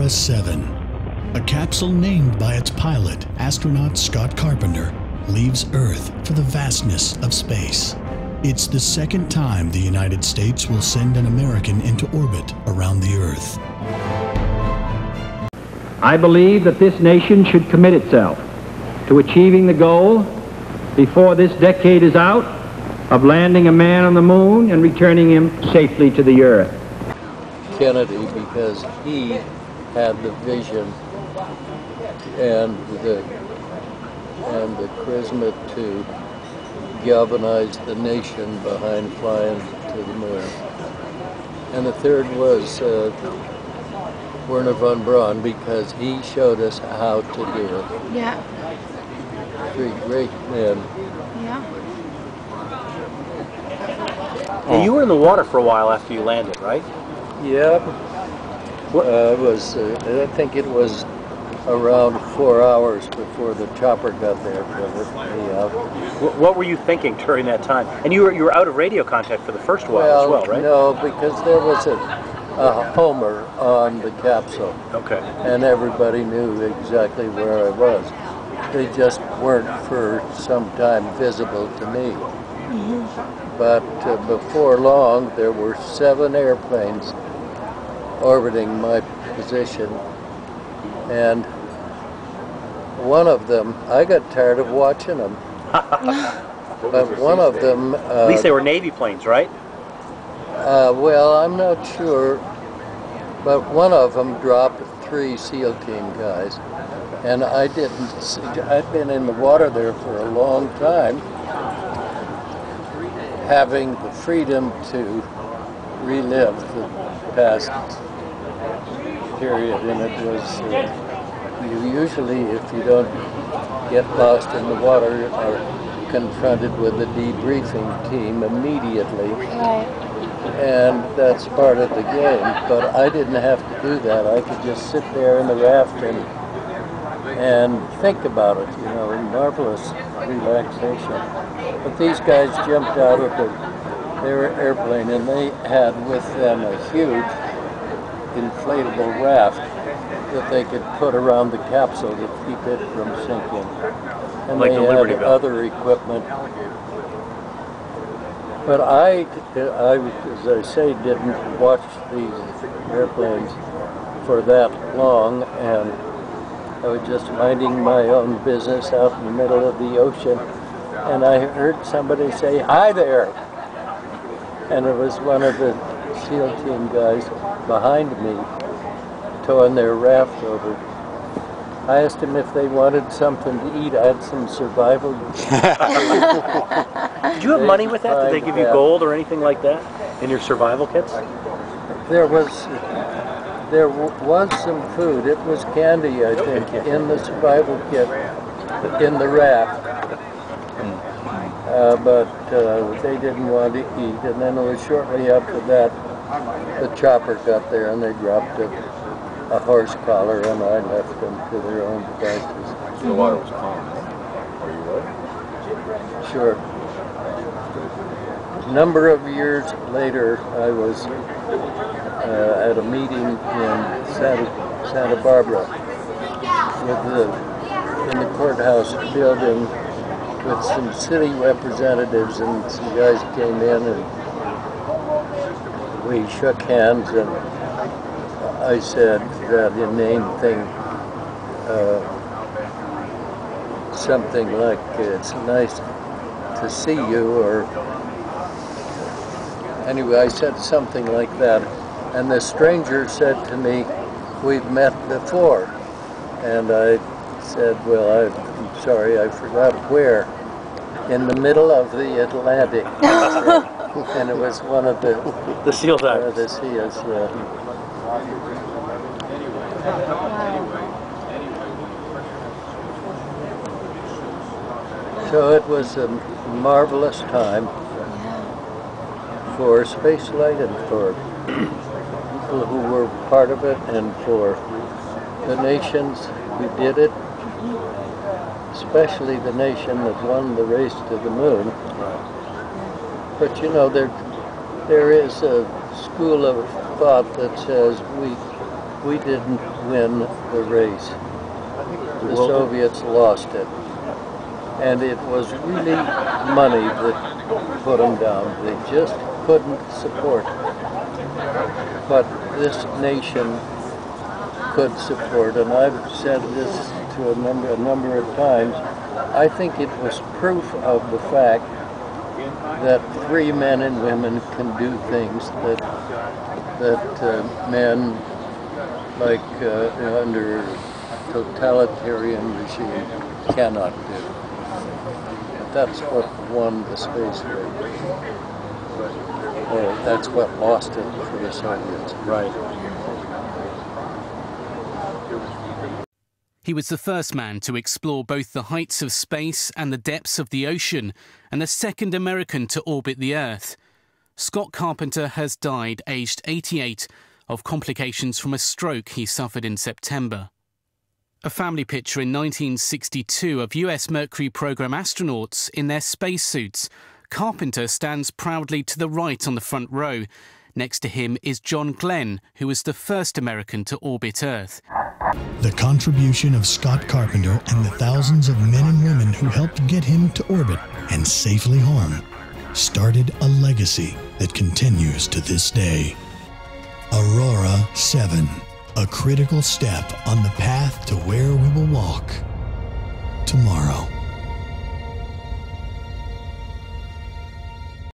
7, a capsule named by its pilot, astronaut Scott Carpenter, leaves Earth for the vastness of space. It's the second time the United States will send an American into orbit around the Earth. I believe that this nation should commit itself to achieving the goal before this decade is out of landing a man on the moon and returning him safely to the Earth. Kennedy, because he had the vision and the charisma to galvanize the nation behind flying to the moon. And the third was Werner von Braun, because he showed us how to do it. Yeah. Three great men. Yeah. And you were in the water for a while after you landed, right? Yeah. I think it was around 4 hours before the chopper got there to lift me out. What were you thinking during that time? And you were out of radio contact for the first while as well, right? No, because there was a Homer on the capsule. Okay. And everybody knew exactly where I was. They just weren't for some time visible to me. Mm-hmm. But before long, there were 7 airplanes orbiting my position. And one of them, I got tired of watching them. But one of them... At least they were Navy planes, right? Well, I'm not sure, but one of them dropped 3 SEAL team guys, and I didn't see, I'd been in the water there for a long time, having the freedom to relive the past period, and it was, you usually, if you don't get lost in the water, are confronted with a debriefing team immediately. Right. And that's part of the game, but I didn't have to do that. I could just sit there in the raft and think about it, you know, marvelous relaxation. But these guys jumped out of their airplane, and they had with them a huge inflatable raft that they could put around the capsule to keep it from sinking. And like they the Liberty had Bell. other equipment. But I, as I say, didn't watch these airplanes for that long, and I was just minding my own business out in the middle of the ocean, and I heard somebody say, "Hi there!" And it was one of the SEAL team guys behind me, towing their raft over. I asked them if they wanted something to eat. I had some survival. Did you have money with that? Did they give you gold or anything like that in your survival kits? There was some food. It was candy, I think, in the survival kit, in the raft. But they didn't want to eat. And then it was shortly after that, the chopper got there and they dropped a horse collar, and I left them to their own devices. The water was calm. Are you ready? Sure. A number of years later, I was at a meeting in Santa Barbara in the courthouse building with some city representatives, and some guys came in and we shook hands, and I said that inane thing, something like, "It's nice to see you," or anyway, I said something like that, and the stranger said to me, "We've met before," and I said, "Well, I'm sorry, I forgot where." "In the middle of the Atlantic," and it was one of the SEAL divers. The SEALs, yeah. So it was a marvelous time for spaceflight and for people who were part of it, and for the nations who did it, especially the nation that won the race to the moon. But you know, there is a school of thought that says we didn't win the race. The Soviets lost it. And it was really money that put them down. They just couldn't support what this nation could support. And I've said this to a number of times. I think it was proof of the fact that free men and women can do things that men, like under totalitarian regime, cannot do. That's what won the space race. Or that's what lost it for the Soviets. Right. He was the first man to explore both the heights of space and the depths of the ocean, and the second American to orbit the Earth. Scott Carpenter has died aged 88 of complications from a stroke he suffered in September. A family picture in 1962 of US Mercury program astronauts in their spacesuits. Carpenter stands proudly to the right on the front row. Next to him is John Glenn, who was the first American to orbit Earth. The contribution of Scott Carpenter and the thousands of men and women who helped get him to orbit and safely home started a legacy that continues to this day. Aurora 7, a critical step on the path to where we will walk tomorrow.